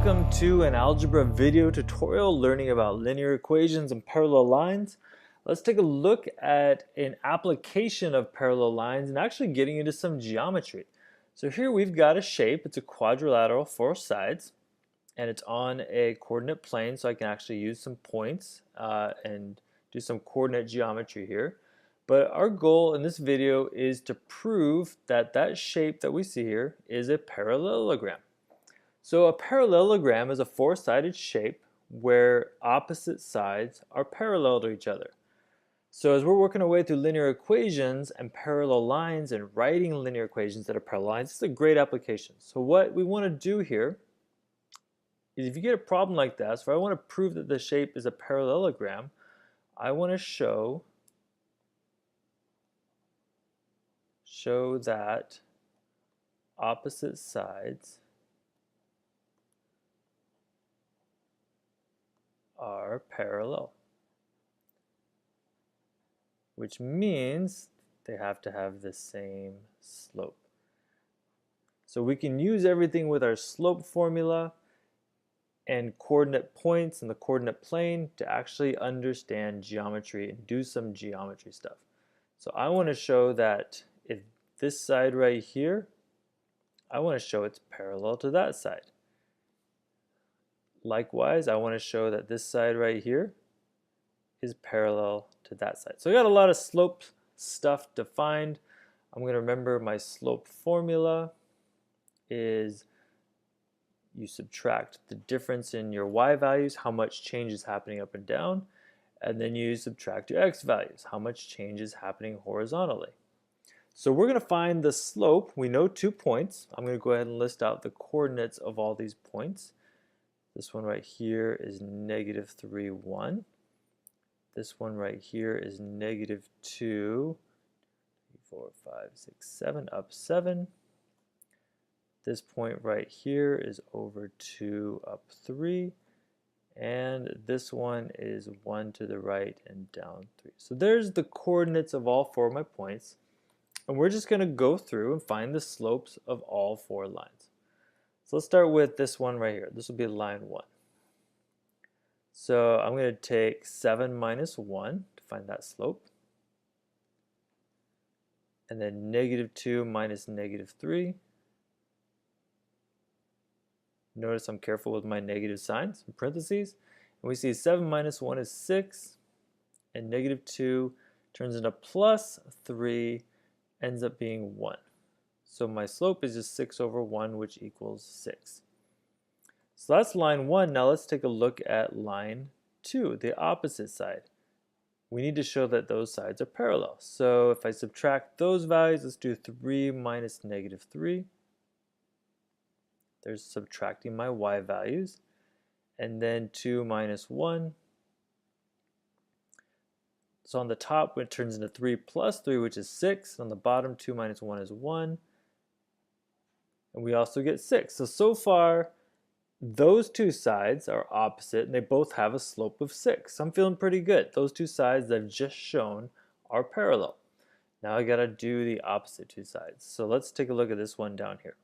Welcome to an algebra video tutorial learning about linear equations and parallel lines. Let's take a look at an application of parallel lines and actually getting into some geometry. So here we've got a shape. It's a quadrilateral, 4 sides, and it's on a coordinate plane, so I can actually use some points and do some coordinate geometry here. But our goal in this video is to prove that that shape that we see here is a parallelogram. So a parallelogram is a 4-sided shape where opposite sides are parallel to each other. So as we're working our way through linear equations and parallel lines and writing linear equations that are parallel lines, this is a great application. So what we want to do here is, if you get a problem like this, if I want to prove that the shape is a parallelogram, I want to show that opposite sides are parallel, which means they have to have the same slope. So we can use everything with our slope formula and coordinate points in the coordinate plane to actually understand geometry and do some geometry stuff. So I want to show that if this side right here, I want to show it's parallel to that side. Likewise, I want to show that this side right here is parallel to that side. So I got a lot of slope stuff defined. I'm going to remember my slope formula is you subtract the difference in your y values, how much change is happening up and down, and then you subtract your x values, how much change is happening horizontally. So we're going to find the slope. We know 2 points. I'm going to go ahead and list out the coordinates of all these points. This one right here is -3, 1. This one right here is -2, 3, 4, 5, 6, 7, up 7. This point right here is over 2, up 3. And this one is 1 to the right and down 3. So there's the coordinates of all 4 of my points. And we're just going to go through and find the slopes of all 4 lines. So let's start with this one right here. This will be line 1. So I'm going to take 7 minus 1 to find that slope. And then -2 minus -3. Notice I'm careful with my negative signs in parentheses. And we see 7 minus 1 is 6. And -2 turns into +3, ends up being 1. So my slope is just 6 over 1, which equals 6. So that's line 1. Now let's take a look at line 2, the opposite side. We need to show that those sides are parallel. So if I subtract those values, let's do 3 minus -3. There's subtracting my y values. And then 2 minus 1. So on the top, it turns into 3 plus 3, which is 6. On the bottom, 2 minus 1 is 1. And we also get 6. So far, those 2 sides are opposite, and they both have a slope of 6. I'm feeling pretty good. Those 2 sides that I've just shown are parallel. Now I got to do the opposite 2 sides. So let's take a look at this one down here.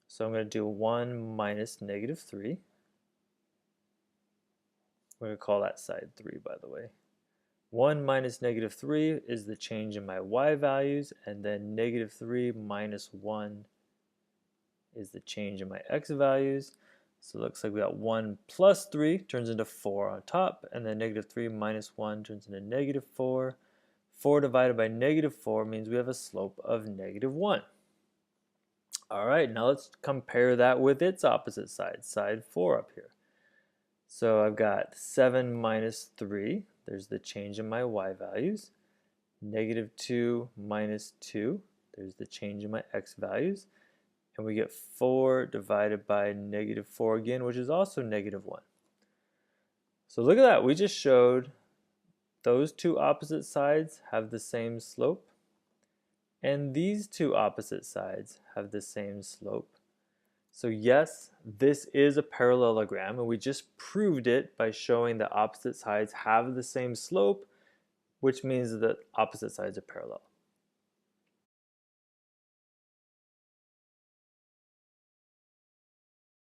So I'm going to do 1 minus -3. We're going to call that side 3, by the way. 1 minus -3 is the change in my y values, and then -3 minus 1 is the change in my x values. So it looks like we got 1 plus 3 turns into 4 on top, and then -3 minus 1 turns into -4. 4 divided by -4 means we have a slope of -1. All right, now let's compare that with its opposite side, side 4 up here. So I've got 7 minus 3. There's the change in my y values. -2 minus 2. There's the change in my x values. And we get 4 divided by -4 again, which is also -1. So look at that. We just showed those 2 opposite sides have the same slope. And these 2 opposite sides have the same slope. So yes, this is a parallelogram, and we just proved it by showing that opposite sides have the same slope, which means that opposite sides are parallel.